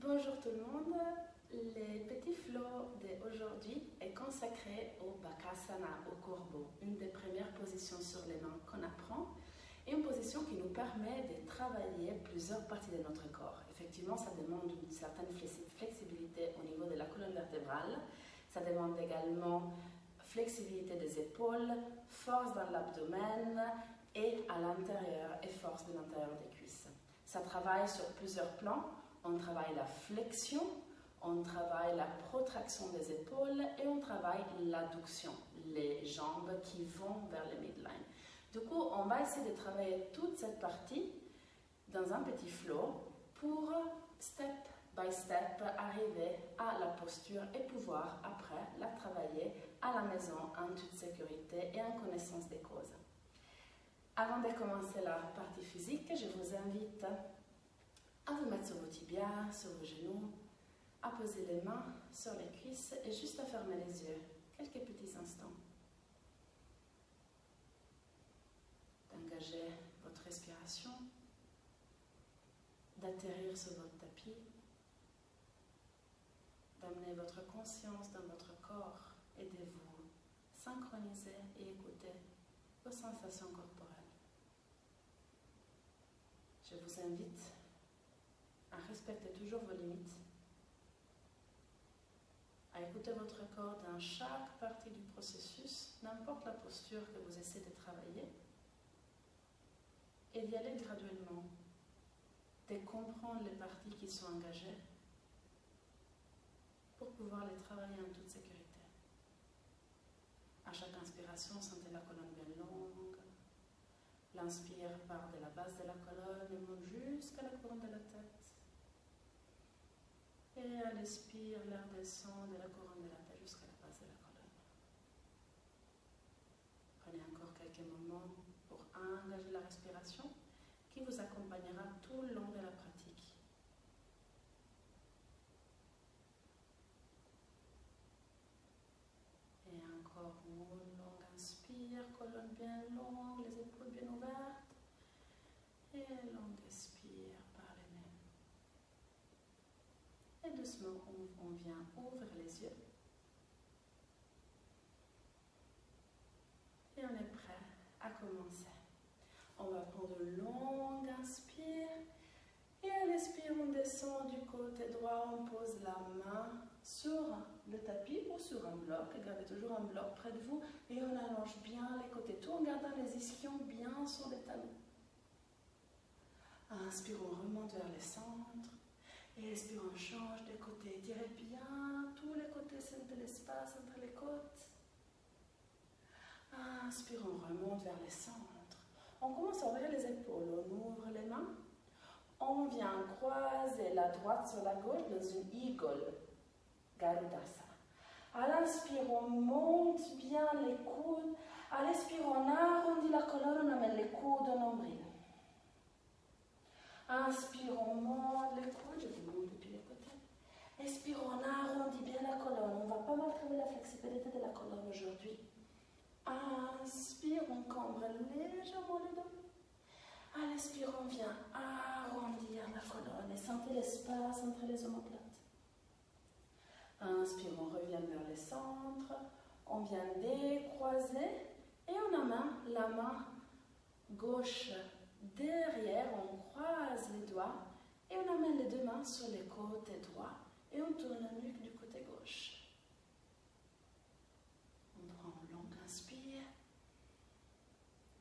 Bonjour tout le monde, le petit flow d'aujourd'hui est consacré au Bakasana, au corbeau, une des premières positions sur les mains qu'on apprend et une position qui nous permet de travailler plusieurs parties de notre corps. Effectivement, ça demande une certaine flexibilité au niveau de la colonne vertébrale, ça demande également flexibilité des épaules, force dans l'abdomen et à l'intérieur et force de l'intérieur des cuisses. Ça travaille sur plusieurs plans. On travaille la flexion, on travaille la protraction des épaules et on travaille l'adduction, les jambes qui vont vers le midline. Du coup, on va essayer de travailler toute cette partie dans un petit flow pour step by step arriver à la posture et pouvoir après la travailler à la maison en toute sécurité et en connaissance des causes. Avant de commencer la partie physique, je vous invite à vous mettre sur vos tibias, sur vos genoux, à poser les mains sur les cuisses et juste à fermer les yeux quelques petits instants. D'engager votre respiration, d'atterrir sur votre tapis, d'amener votre conscience dans votre corps et de vous synchroniser et écouter vos sensations corporelles. Je vous invite à respecter toujours vos limites, à écouter votre corps dans chaque partie du processus, n'importe la posture que vous essayez de travailler, et d'y aller graduellement, de comprendre les parties qui sont engagées pour pouvoir les travailler en toute sécurité. À chaque inspiration, sentez la colonne bien longue. L'inspire part de la base de la colonne et monte jusqu'à la couronne de la tête. Et à l'expire, l'air descend de la couronne de la tête jusqu'à la base de la colonne. Prenez encore quelques moments pour engager la respiration qui vous accompagnera tout le long de la pratique. Et encore une longue inspire, colonne bien longue, les épaules bien ouvertes. Et longue expire par le nez. Et doucement, on vient ouvrir les yeux. Et on est prêt à commencer. On va prendre une longue inspire. Et à l'expire, on descend du côté droit. On pose la main sur le tapis ou sur un bloc. Gardez toujours un bloc près de vous. Et on allonge bien les côtés, tout en gardant les ischions bien sur les talons. Inspire, on remonte vers le centre. Et expire, on change de côté. Tirez bien tous les côtés, sentez l'espace entre les côtes. Inspire, on remonte vers le centre. On commence à ouvrir les épaules. On ouvre les mains. On vient croiser la droite sur la gauche dans une eagle. Garudasana. À l'inspire, on monte bien les coudes. À l'expire, on arrondit la colonne. On amène les coudes au nombril. Inspire, on monte les coudes, je vous montre depuis les côtés. Expire, on arrondit bien la colonne. On va pas mal travailler la flexibilité de la colonne aujourd'hui. Inspire, on cambre légèrement le dos. À l'expire, on vient arrondir la colonne et sentez l'espace entre les omoplates. Inspire, on revient vers le centre. On vient décroiser et on amène la main gauche derrière, on croise les doigts et on amène les deux mains sur les côtés droits et on tourne la nuque du côté gauche. On prend une longue inspire.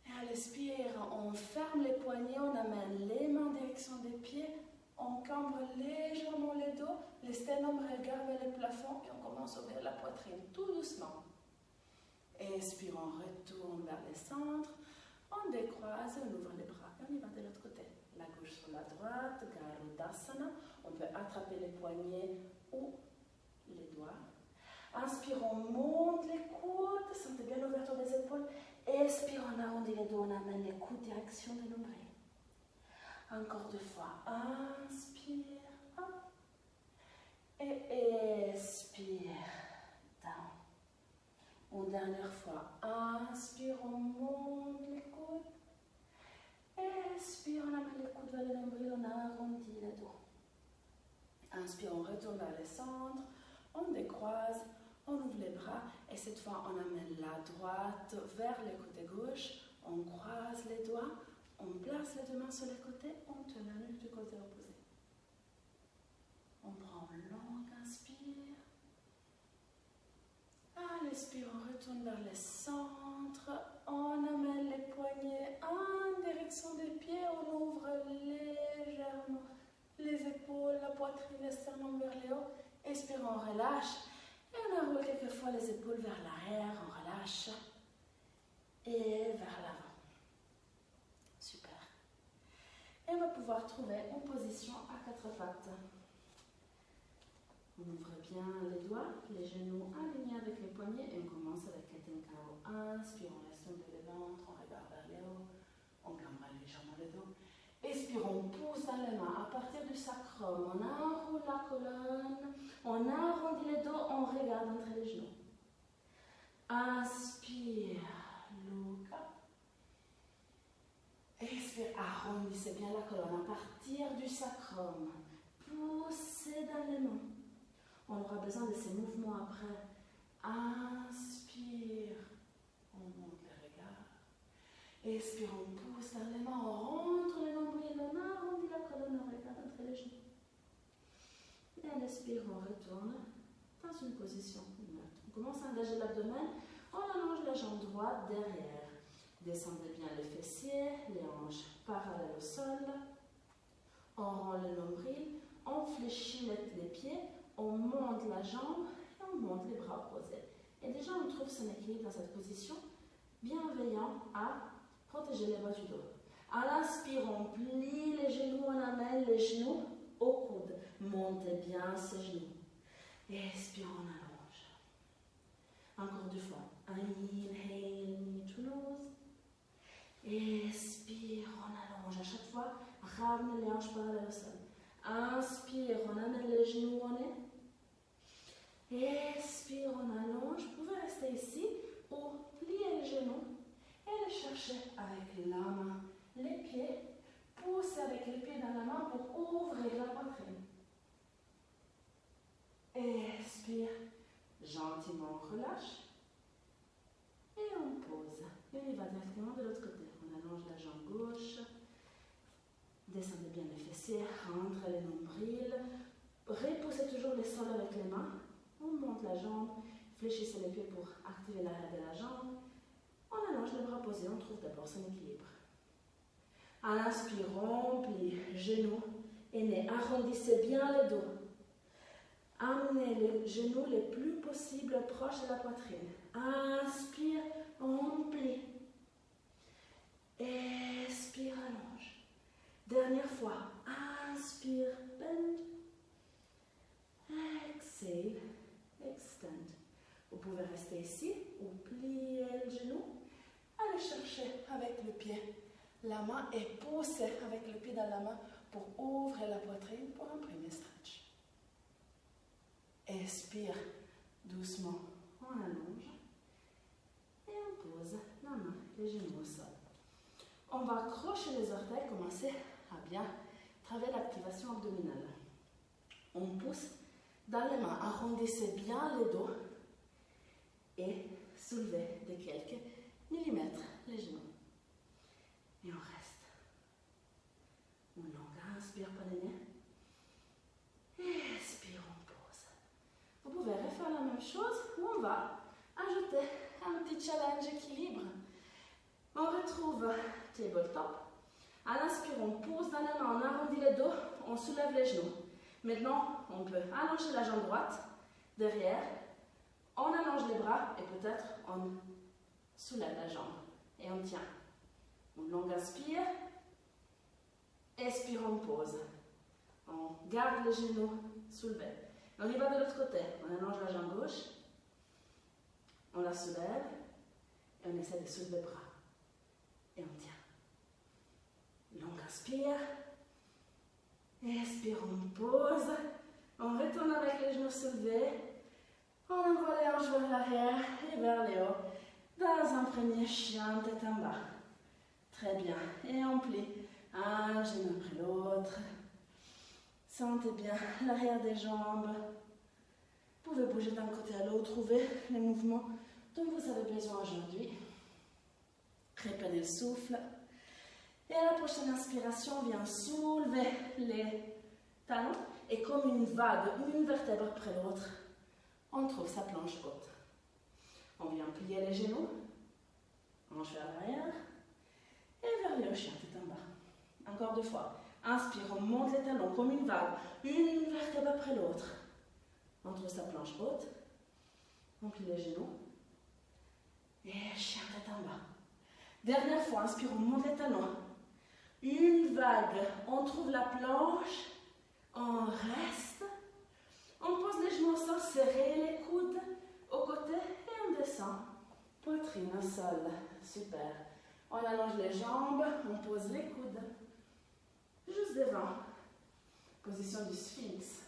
Et à l'expire, on ferme les poignets, on amène les mains en direction des pieds, on cambre légèrement les dos, les sternums regardent vers le plafond et on commence à ouvrir la poitrine tout doucement. Expire, on retourne vers le centre. On décroise, on ouvre les bras et on y va de l'autre côté. La gauche sur la droite, Garudasana. On peut attraper les poignets ou les doigts. Inspire, on monte les coudes, sentez bien l'ouverture des épaules. Expire, on arrondit les dos, on amène les coudes direction de nombril. Encore deux fois. Inspire, hop. Et expire, down. Une dernière fois, inspire, on monte les coudes. Expire, on amène les coudes vers le nombril, on arrondit le dos. Inspire, on retourne vers le centre, on décroise, on ouvre les bras et cette fois on amène la droite vers le côté gauche, on croise les doigts, on place les deux mains sur les côtés, on tient la nuque du côté opposé. On prend une longue inspire. À l'expire, on retourne vers le centre, on amène les poignets en direction des pieds, on ouvre légèrement les épaules, la poitrine, les sternum vers le haut. Expire, on relâche. Et on enroule quelquefois les épaules vers l'arrière, on relâche. Et vers l'avant. Super. Et on va pouvoir trouver une position à quatre pattes. On ouvre bien les doigts, les genoux alignés avec les poignets et on commence avec Keten Kao. Inspire, on laisse tomber le ventre, on regarde vers le haut, on caméra légèrement le dos. Expire, on pousse dans les mains à partir du sacrum, on enroule la colonne, on arrondit les dos, on regarde entre les genoux. Inspire, look up. Expire, arrondissez bien la colonne à partir du sacrum. Poussez dans les mains. On aura besoin de ces mouvements après. Inspire, on monte le regard. Expire, on pousse dans les mains, on rentre le nombril, on arrondit la colonne, on regarde entre les genoux. Et à l'expire, on retourne dans une position neutre. On commence à engager l'abdomen, on allonge la jambe droite derrière. Descendez bien les fessiers, les hanches parallèles au sol. On rend le nombril, on fléchit les pieds, on monte la jambe et on monte les bras opposés. Et déjà, on trouve son équilibre dans cette position, bienveillant à protéger les bas du dos. À l'inspire, on plie les genoux, on amène les genoux au coude. Montez bien ces genoux. Et expire, on allonge. Encore deux fois. Inhale, knee to nose. Expire, on allonge. À chaque fois, ramenez les hanches parallèles au sol. Inspire, on amène les genoux au nez. Expire, on allonge. Vous pouvez rester ici ou plier les genoux et les chercher avec la main. Les pieds, poussez avec les pieds dans la main pour ouvrir la poitrine. Expire, gentiment on relâche et on pose. Et on y va directement de l'autre côté. On allonge la jambe gauche, descendez bien les fessiers, rentrez les nombrils, repoussez toujours les sols avec les mains. On monte la jambe, fléchissez les pieds pour activer l'arrière de la jambe. On allonge les bras posés, on trouve d'abord son équilibre. À l'inspire, on plie genoux et nez. Arrondissez bien le dos. Amenez les genoux les plus possible proches de la poitrine. Inspire, on plie. Expire, allonge. Dernière fois. Inspire, bend. Exhale, extend. Vous pouvez rester ici ou plier le genou. Allez chercher avec le pied la main et pousser avec le pied dans la main pour ouvrir la poitrine pour un premier stretch. Expire doucement, on allonge et on pose la main, les genoux au sol. On va accrocher les orteils, commencer à bien travailler l'activation abdominale. On pousse dans les mains, arrondissez bien le dos et soulevez de quelques millimètres les genoux. Et on reste. On longue, inspire par les nez. Expire, on pose. Vous pouvez refaire la même chose ou on va ajouter un petit challenge équilibre. On retrouve tabletop. À l'inspire, on pousse dans les mains, on arrondit le dos, on soulève les genoux. Maintenant, on peut allonger la jambe droite derrière. On allonge les bras et peut-être on soulève la jambe et on tient. On longue inspire, expire, on pose. On garde les genoux soulevés. On y va de l'autre côté. On allonge la jambe gauche, on la soulève et on essaie de soulever les bras. Et on tient. Longue inspire, expire, on pose. On retourne avec les genoux soulevés. On envoie les hanches vers l'arrière et vers le haut. Dans un premier chien, tête en bas. Très bien. Et on plie un genou après l'autre. Sentez bien l'arrière des jambes. Vous pouvez bouger d'un côté à l'autre, trouvez les mouvements dont vous avez besoin aujourd'hui. Reprenez le souffle. Et à la prochaine inspiration, on vient soulever les talons et comme une vague, une vertèbre après l'autre, on trouve sa planche haute. On vient plier les genoux, hanche vers l'arrière et vers le chien tout en bas. Encore 2 fois. Inspire, on monte les talons comme une vague, une vertèbre après l'autre. On trouve sa planche haute, on plie les genoux et chien tête en bas. Dernière fois, inspire, on monte les talons. Une vague, on trouve la planche, on reste. On pose les genoux au sol, serrez les coudes au côté et on descend. Poitrine au sol, super. On allonge les jambes, on pose les coudes. Juste devant. Position du sphinx.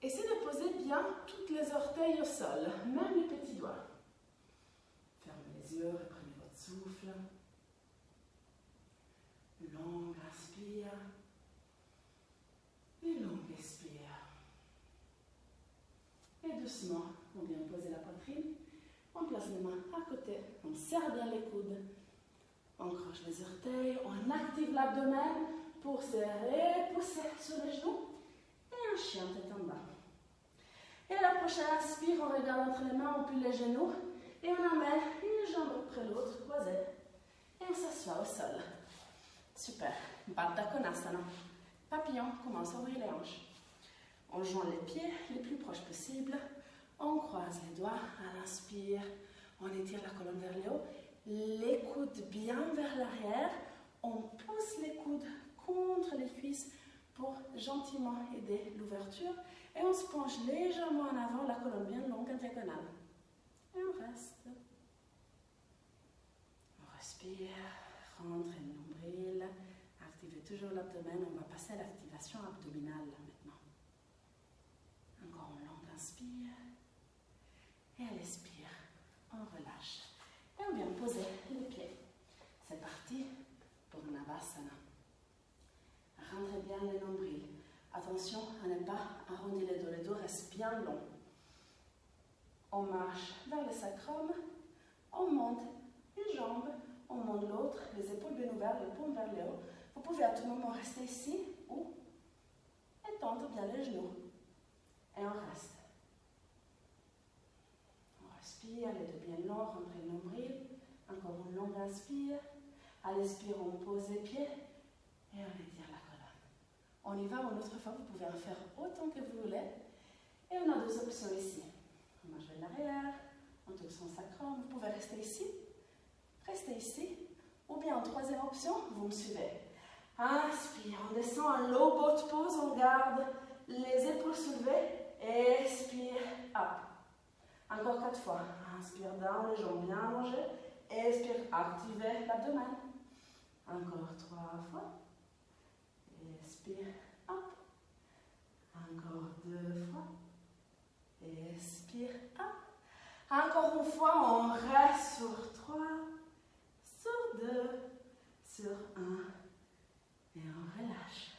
Essayez de poser bien toutes les orteils au sol, même les petits doigts. Fermez les yeux, reprenez votre souffle. Longue inspire. Et longue expire. Et doucement, on vient poser la poitrine. On place les mains à côté. On serre bien les coudes. On croche les orteils. On active l'abdomen pour serrer, pousser sur les genoux. Et un chien tête en bas. Et à la prochaine inspire, on regarde entre les mains, on plie les genoux. Et on amène une jambe après l'autre, croisée. Et on s'assoit au sol. Super. Baddha Konasana. Papillon, commence à ouvrir les hanches. On joint les pieds les plus proches possible. On croise les doigts à l'inspire. On étire la colonne vers le haut. Les coudes bien vers l'arrière. On pousse les coudes contre les cuisses pour gentiment aider l'ouverture. Et on se penche légèrement en avant, la colonne bien longue, en diagonale. Et on reste. On respire. Rentrez le nombril. Activez toujours l'abdomen. On va passer à l'activation abdominale maintenant. Encore une longue inspire. Et à l'expire, on relâche. Et on vient poser les pieds. C'est parti pour Navasana. Rentrez bien les nombrils. Attention à ne pas arrondir les dos. Les dos restent bien longs. On marche vers le sacrum. On monte une jambe. On monte l'autre. Les épaules bien ouvertes, les paumes vers le haut. Vous pouvez à tout moment rester ici ou étendre bien les genoux. Et on reste. On respire, les deux bien longs, rentrez le nombril. Encore une longue inspire. À l'expire, on pose les pieds et on étire la colonne. On y va une autre fois, vous pouvez en faire autant que vous voulez. Et on a 2 options ici. On marche vers l'arrière, on touche son sacrum. Vous pouvez rester ici. Restez ici. Ou bien en 3e option, vous me suivez. Inspire, on descend en low boat pose, on garde les épaules soulevées. Expire, up. Encore 4 fois. Inspire down, les jambes bien allongées. Expire, activez l'abdomen. Encore 3 fois. Expire, up. Encore 2 fois. Expire, up. Encore une fois, on reste sur 3, sur 2, sur 1. Et on relâche.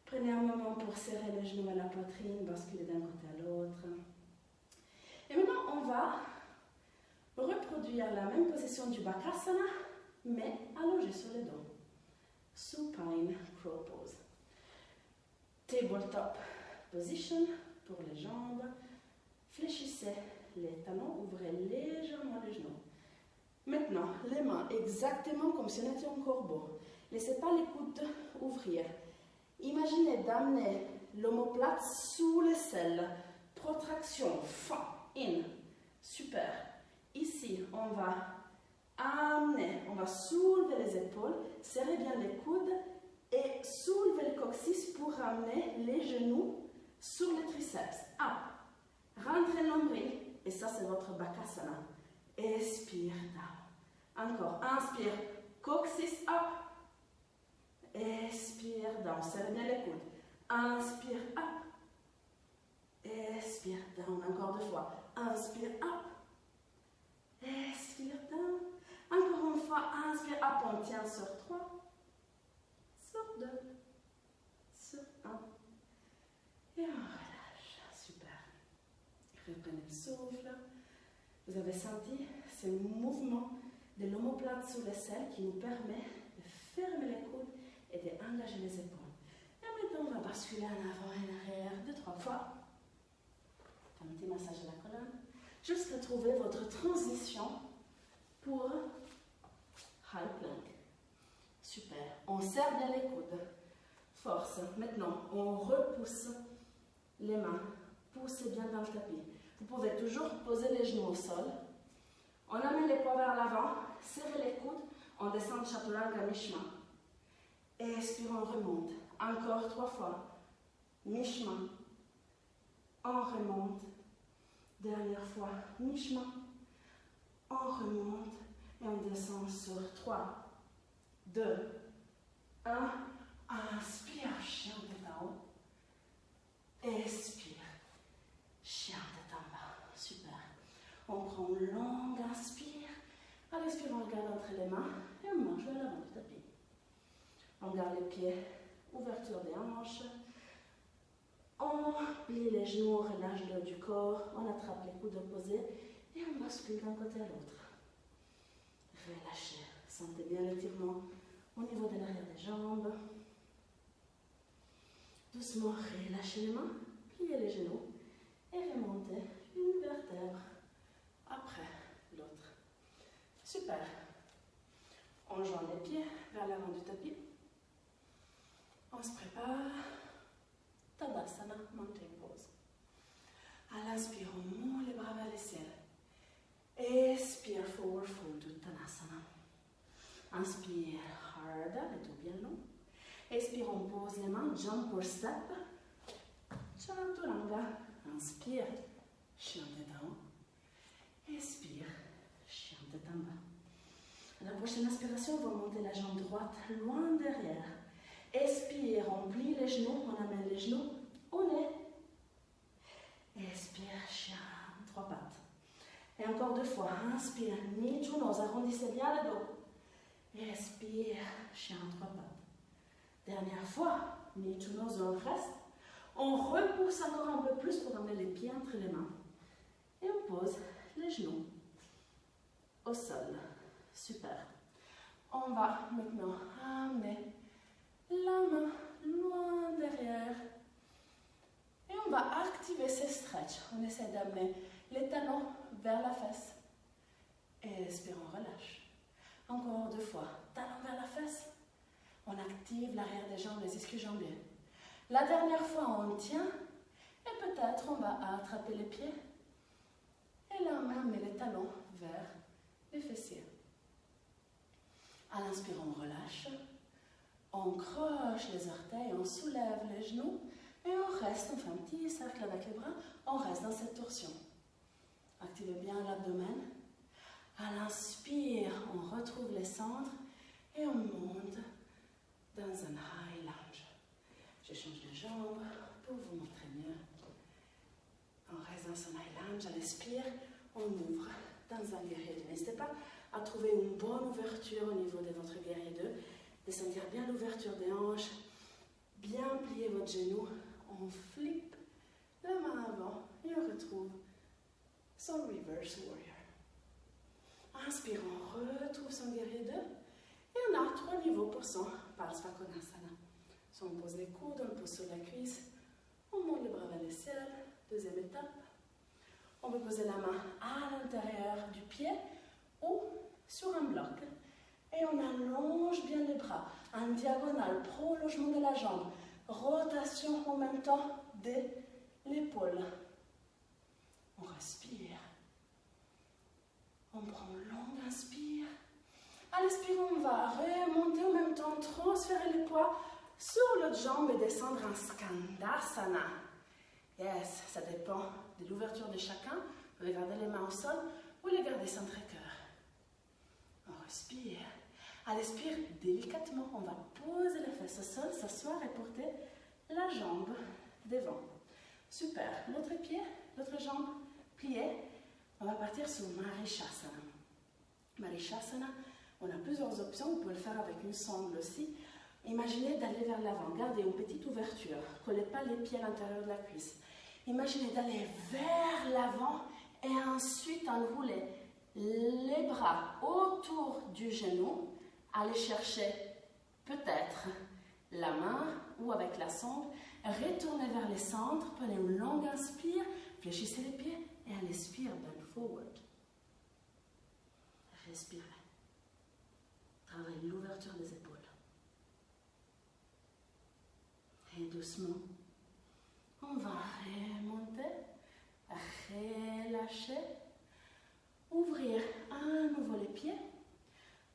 Prenez un moment pour serrer les genoux à la poitrine, basculer d'un côté à l'autre. Et maintenant, on va reproduire la même position du Bakasana, mais allongé sur le dos. Supine Crow Pose. Tabletop Position pour les jambes. Fléchissez les talons, ouvrez légèrement les genoux. Maintenant, les mains exactement comme si on était en corbeau. Laissez pas les coudes ouvrir. Imaginez d'amener l'omoplate sous les selles. Protraction, fin, in. Super. Ici, on va amener, on va soulever les épaules, serrer bien les coudes et soulever le coccyx pour amener les genoux sur les triceps. Up. Rentrez le nombril. Et ça, c'est votre Bakasana. Expire, down. Encore. Inspire. Coccyx up. Expire, down. Serrez bien les coudes. Inspire, up. Expire, down. Encore 2 fois. Inspire, up. Expire, down. Encore une fois. Inspire, up. On tient sur 3. Sur 2. Sur 1. Reprenez le souffle. Vous avez senti ce mouvement de l'omoplate sous l'aisselle qui nous permet de fermer les coudes et d'engager les épaules. Et maintenant, on va basculer en avant et en arrière 2-3 fois. Un petit massage de la colonne. Jusqu'à trouver votre transition pour high plank. Super. On serre bien les coudes. Force. Maintenant, on repousse les mains. Poussez bien dans le tapis. Vous pouvez toujours poser les genoux au sol. On amène les poings vers l'avant. Serrez les coudes. On descend de chaturanga à mi-chemin. Expire, on remonte. Encore 3 fois. Mi-chemin. On remonte. Dernière fois. Mi-chemin. On remonte. Et on descend sur 3, 2, 1. Inspire, chien tête en haut. Expire, chien tête en bas. Super. On prend une longue inspire. À l'expire, on regarde entre les mains et on marche vers l'avant du tapis. On garde les pieds, ouverture des hanches. On plie les genoux, relâche le haut du corps. On attrape les coudes opposés et on bascule d'un côté à l'autre. Relâchez. Sentez bien l'étirement au niveau de l'arrière des jambes. Doucement, relâchez les mains, pliez les genoux et remontez une vertèbre après l'autre. Super. On joint les pieds vers l'avant du tapis. On se prépare. Tadasana, mountain pose. À l'inspire, on monte les bras vers le ciel. Expire, forward fold, Uttanasana. Inspire, hard, le dos bien long. Expire, on pose les mains, jump or step. Chaturanga. Inspire, chien tête en haut. Expire, chien tête en bas. À la prochaine inspiration, on va monter la jambe droite loin derrière. Expire, on plie les genoux, on amène les genoux au nez. Expire, chien, 3 pattes. Et encore 2 fois. Inspire, knee to nose, arrondissez bien le dos. Expire, chien, 3 pattes. Dernière fois, knee to nose, on reste. On repousse encore un peu plus pour amener les pieds entre les mains. Et on pose les genoux au sol. Super. On va maintenant amener la main loin derrière. Et on va activer ces stretches. On essaie d'amener les talons vers la fesse. Expire, on relâche. Encore 2 fois. Talons vers la fesse. On active l'arrière des jambes, les ischio-jambiers. La dernière fois, on tient. Et peut-être on va attraper les pieds. Et la main met les talons vers les fessiers. À l'inspire, on relâche. On croche les orteils, on soulève les genoux. Et on reste, on fait un petit cercle avec les bras. On reste dans cette torsion. Activez bien l'abdomen. À l'inspire, on retrouve les centres et on monte dans un high lunge. Je change de jambe pour vous montrer mieux. On reste dans son high lunge. À l'expire, on ouvre dans un guerrier 2. N'hésitez pas à trouver une bonne ouverture au niveau de votre guerrier 2. De sentir bien l'ouverture des hanches. Bien plier votre genou. On flippe la main avant et on retrouve son reverse warrior. Inspire, on retrouve son guerrier 2 et on a 3 niveaux pour son Parsvakonasana. So, on pose les coudes, on pose sur la cuisse, on monte les bras vers le ciel. Deuxième étape, on peut poser la main à l'intérieur du pied ou sur un bloc et on allonge bien les bras en diagonale, prolongement de la jambe. Rotation en même temps de l'épaule. On respire. On prend une longue inspire. À l'expire, on va remonter en même temps, transférer les poids sur l'autre jambe et descendre en Skandasana. Yes, ça dépend de l'ouverture de chacun. Vous pouvez garder les mains au sol ou les garder centré-cœur. On respire. À l'expire, délicatement, on va poser les fesses au sol, s'asseoir et porter la jambe devant. Super. L'autre pied, l'autre jambe pliée. On va partir sur Marishasana. Marishasana, on a plusieurs options. Vous pouvez le faire avec une sangle aussi. Imaginez d'aller vers l'avant. Gardez une petite ouverture. Ne collez pas les pieds à l'intérieur de la cuisse. Imaginez d'aller vers l'avant et ensuite enrouler les bras autour du genou. Allez chercher peut-être la main ou avec la sonde. Retournez vers les centres. Prenez une longue inspire. Fléchissez les pieds et à l'expire, bend forward. Respirez. Travaillez l'ouverture des épaules. Et doucement, on va remonter, relâcher, ouvrir à nouveau les pieds,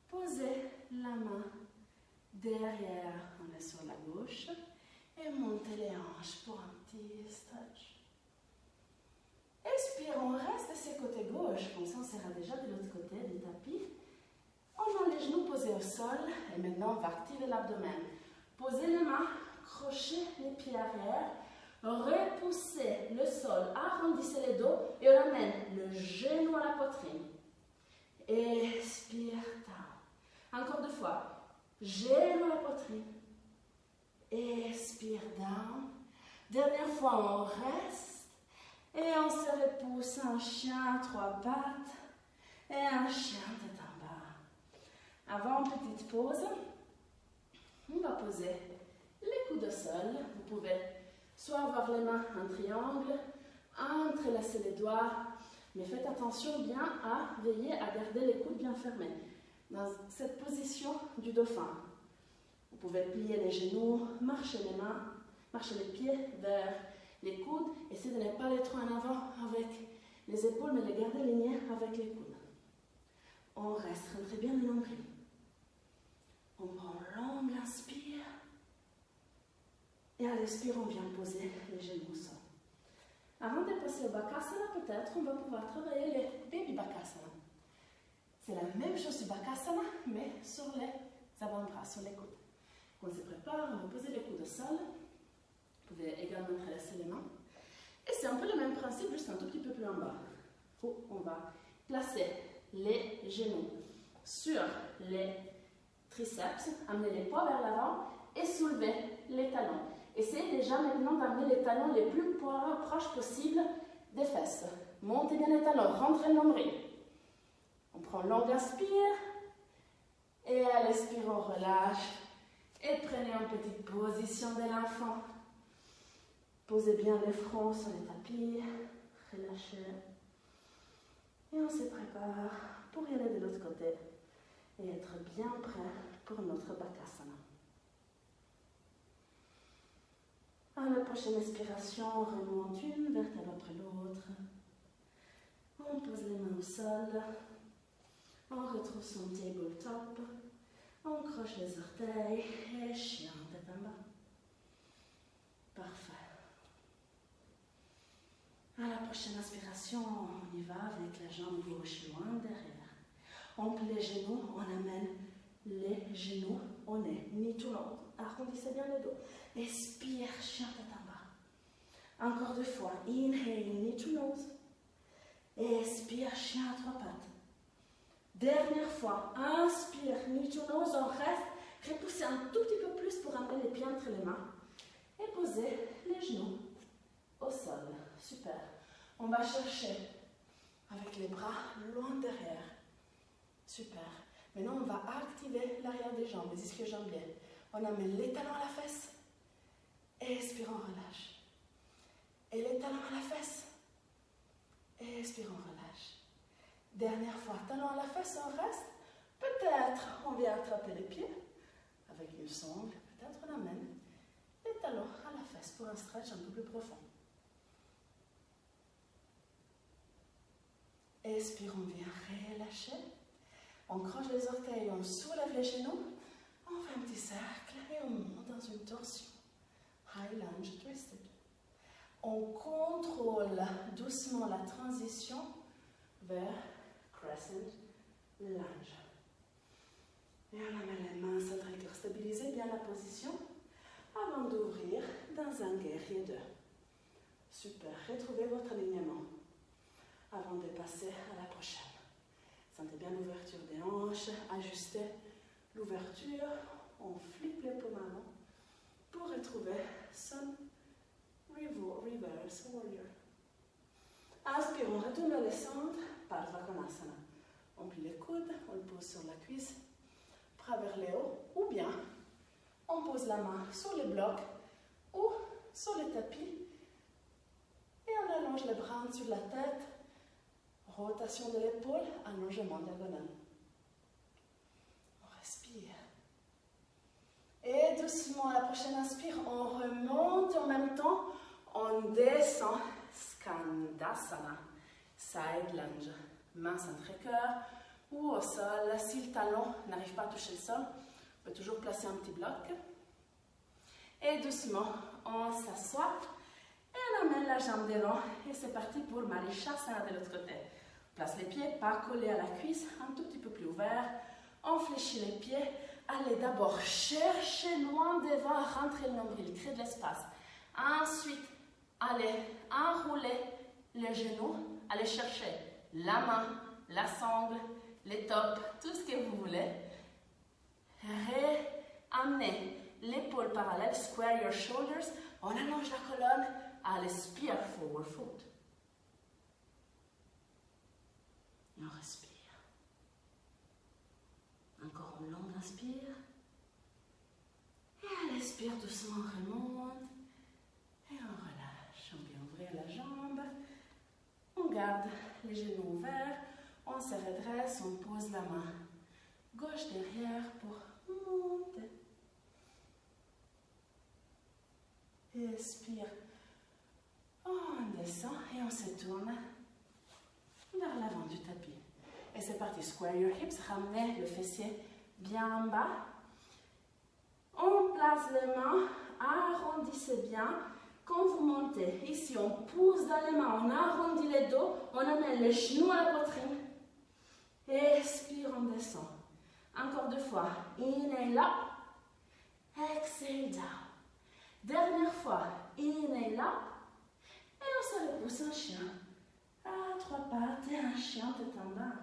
poser la main derrière, on est sur la gauche, et monter les hanches pour un petit stretch. Expire, on reste de ce côté gauche, comme ça on sera déjà de l'autre côté du tapis. On a les genoux posés au sol, et maintenant on va activer l'abdomen. Posez les mains, crochez les pieds arrière, repoussez le sol, arrondissez les dos et on amène le genou à la poitrine. Expire, down. Encore 2 fois. Genou à la poitrine. Expire, down. Dernière fois, on reste et on se repousse. Un chien à 3 pattes et un chien tête en bas. Avant une petite pause, on va poser les coudes au sol. Vous pouvez soit avoir les mains en triangle, entrelacer les doigts, mais faites attention bien à veiller à garder les coudes bien fermés. Dans cette position du dauphin, vous pouvez plier les genoux, marcher les mains, marcher les pieds vers les coudes. Essayez de ne pas les trop en avant avec les épaules, mais les garder alignés avec les coudes. On reste, rentrez bien le nombril. On prend longue inspire. Et à l'expire, on vient poser les genoux au sol. Avant de passer au Bakasana, peut-être, on va pouvoir travailler les Baby Bakasana. C'est la même chose du Bakasana, mais sur les avant-bras, sur les coudes. Quand on se prépare, on va poser les coudes au sol. Vous pouvez également entrelacer les mains. Et c'est un peu le même principe, juste un tout petit peu plus en bas. Où on va placer les genoux sur les triceps, amener les poids vers l'avant et soulever les talons. Essayez déjà maintenant d'amener les talons les plus proches possibles des fesses. Montez bien les talons, rentrez le nombril. On prend longue inspire et à l'expire on relâche et prenez une petite position de l'enfant. Posez bien les fronts sur les tapis, relâchez et on se prépare pour y aller de l'autre côté et être bien prêt pour notre Bakasana. À la prochaine expiration, on remonte une vertèbre après l'autre. On pose les mains au sol. On retrouve son tabletop. On croche les orteils et chien tête en bas. Parfait. À la prochaine inspiration, on y va avec la jambe gauche loin derrière. On plie les genoux, on amène les genoux au nez, ni tout long. Arrondissez bien le dos. Expire, chien tête en bas. Encore 2 fois. Inhale, knee to nose. Expire, chien à 3 pattes. Dernière fois. Inspire, knee to nose. On reste. Repoussez un tout petit peu plus pour amener les pieds entre les mains. Et posez les genoux au sol. Super. On va chercher avec les bras loin derrière. Super. Maintenant, on va activer l'arrière des jambes, les ischio-jambiers. On amène les talons à la fesse. Expire, on relâche. Et les talons à la fesse. Expire, on relâche. Dernière fois, talons à la fesse, on reste. Peut-être on vient attraper les pieds avec une sangle. Peut-être on amène les talons à la fesse pour un stretch un peu plus profond. Expire, on vient relâcher. On croche les orteils, on soulève les genoux. On fait un petit cercle et on monte dans une torsion. High lunge twisted. On contrôle doucement la transition vers crescent lunge. Et on amène les mains sur le cœur. Stabilisez bien la position avant d'ouvrir dans un guerrier 2. Super. Retrouvez votre alignement avant de passer à la prochaine. Sentez bien l'ouverture des hanches. Ajustez l'ouverture. On flippe les paumes avant pour retrouver son reverse Reverse Warrior. Inspire, on retourne le centre, Pardha Konasana. On plie les coudes, on le pose sur la cuisse, bras vers le haut, ou bien on pose la main sur les blocs ou sur le tapis et on allonge les bras sur la tête, rotation de l'épaule, allongement diagonal. On respire. Et doucement, à la prochaine inspire, on remonte en même temps, on descend, Skandasana, side lunge, main centrée-cœur ou au sol. Si le talon n'arrive pas à toucher le sol, on peut toujours placer un petit bloc. Et doucement, on s'assoit et on amène la jambe devant. Et c'est parti pour Marishasana de l'autre côté. On place les pieds, pas collés à la cuisse, un tout petit peu plus ouvert. On fléchit les pieds. Allez d'abord chercher loin devant, rentrer le nombril, créer de l'espace. Ensuite, allez enrouler les genoux, allez chercher la main, la sangle, les tops, tout ce que vous voulez. Réamenez l'épaule parallèle, square your shoulders, on allonge la colonne, allez, spear forward fold. Et on respire. Encore une longue inspire. Et on expire doucement, on remonte. Et on relâche. On vient ouvrir la jambe. On garde les genoux ouverts. On se redresse, on pose la main gauche derrière pour monter. Expire. On descend et on se tourne vers l'avant du tapis. Et c'est parti, square your hips, ramenez le fessier bien en bas. On place les mains, arrondissez bien. Quand vous montez, ici on pousse dans les mains, on arrondit les dos, on amène les genoux à la poitrine. Expire, on descend. Encore deux fois, inhale up, exhale down. Dernière fois, inhale up, et on se repousse un chien. À trois pattes et un chien tête en bas.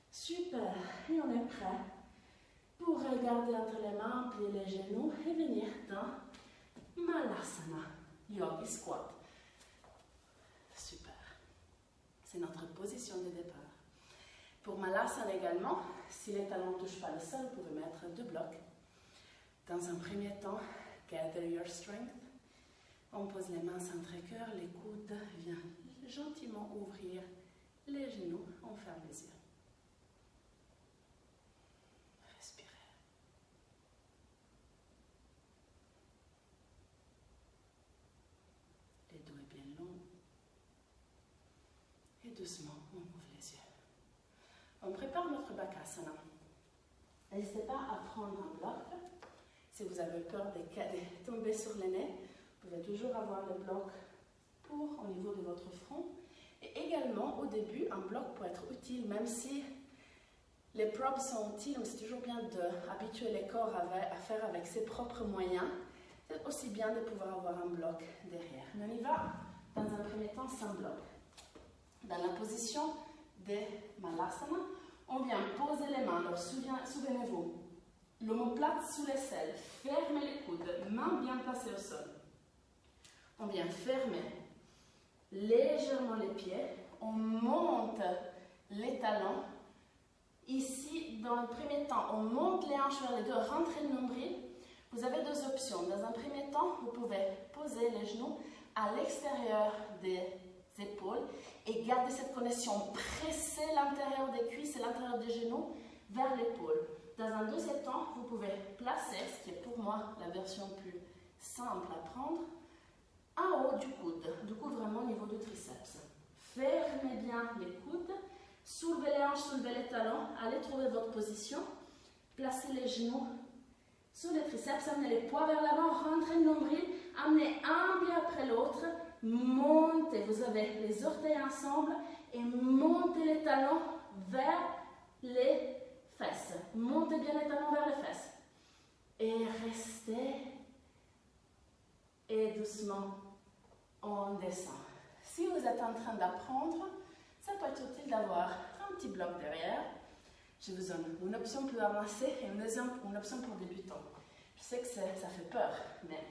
Super, et on est prêt pour regarder entre les mains, plier les genoux et venir dans Malasana, Yogi Squat. Super, c'est notre position de départ. Pour Malasana également, si les talons ne touchent pas le sol, vous pouvez mettre deux blocs. Dans un premier temps, gather your strength. On pose les mains centrées-cœur, les coudes viennent gentiment ouvrir les genoux, on ferme les yeux. Respirez. Le dos est bien long. Et doucement, on ouvre les yeux. On prépare notre Bakasana. N'hésitez pas à prendre un bloc. Si vous avez peur de tomber sur le nez, vous pouvez toujours avoir le bloc au niveau de votre front. Et également, au début, un bloc peut être utile, même si les props sont utiles, mais c'est toujours bien d'habituer les corps à faire avec ses propres moyens. C'est aussi bien de pouvoir avoir un bloc derrière. Mais on y va, dans un premier temps, sans bloc. Dans la position de Malasana, on vient poser les mains. Alors, souvenez-vous, l'omoplate sous l'aisselle, fermez les coudes, mains bien placées au sol. On vient fermer légèrement les pieds, on monte les talons. Ici, dans le premier temps, on monte les hanches vers les deux, rentrez le nombril. Vous avez deux options. Dans un premier temps, vous pouvez poser les genoux à l'extérieur des épaules et garder cette connexion, presser l'intérieur des cuisses et l'intérieur des genoux vers l'épaule. Dans un deuxième temps, vous pouvez placer, ce qui est pour moi la version plus simple à prendre, en haut du coude vraiment au niveau du triceps. Fermez bien les coudes, soulevez les hanches, soulevez les talons, allez trouver votre position, placez les genoux sur les triceps, amenez les poids vers l'avant, rentrez le nombril, amenez un pied après l'autre, montez, vous avez les orteils ensemble et montez les talons vers les fesses. Montez bien les talons vers les fesses. Et restez. Et doucement, on descend. Si vous êtes en train d'apprendre, ça peut être utile d'avoir un petit bloc derrière. Je vous donne une option plus avancée et une option pour débutants. Je sais que ça fait peur, mais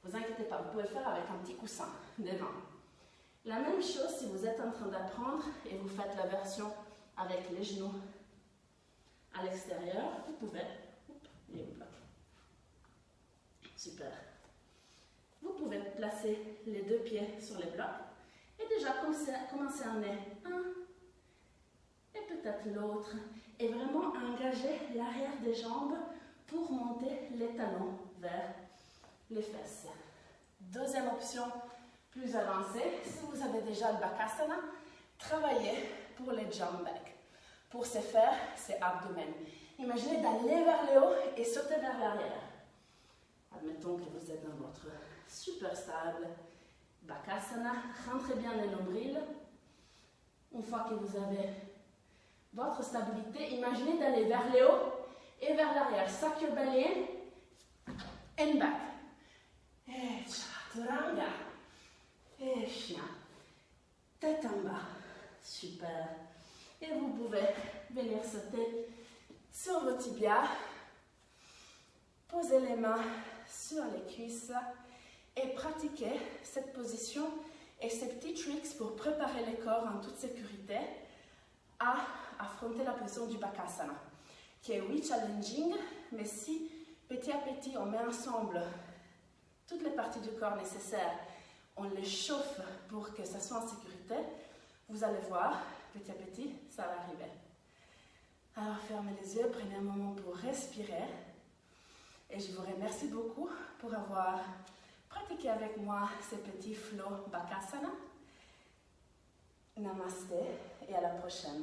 ne vous inquiétez pas, vous pouvez le faire avec un petit coussin. devant. La même chose si vous êtes en train d'apprendre et vous faites la version avec les genoux à l'extérieur, vous pouvez, les blocs. Super. Vous pouvez placer les deux pieds sur les blocs et déjà commencer à emmener un et peut-être l'autre et vraiment engager l'arrière des jambes pour monter les talons vers les fesses. Deuxième option plus avancée, si vous avez déjà le Bakasana, travaillez pour les jump back. Pour ce faire, c'est abdomen. Imaginez d'aller vers le haut et sauter vers l'arrière. Admettons que vous êtes dans votre super stable Bakasana, rentrez bien le nombril. Une fois que vous avez votre stabilité, imaginez d'aller vers le haut et vers l'arrière. Suck your belly in and back. Et chaturanga. Et chien. Tête en bas. Super. Et vous pouvez venir sauter sur vos tibias. Posez les mains sur les cuisses et pratiquez cette position et ces petits tricks pour préparer le corps en toute sécurité à affronter la position du Bakasana, qui est oui challenging, mais si petit à petit on met ensemble toutes les parties du corps nécessaires, on les chauffe pour que ça soit en sécurité, vous allez voir, petit à petit, ça va arriver. Alors fermez les yeux, prenez un moment pour respirer. Et je vous remercie beaucoup pour avoir pratiqué avec moi ces petits flows Bakasana. Namasté et à la prochaine.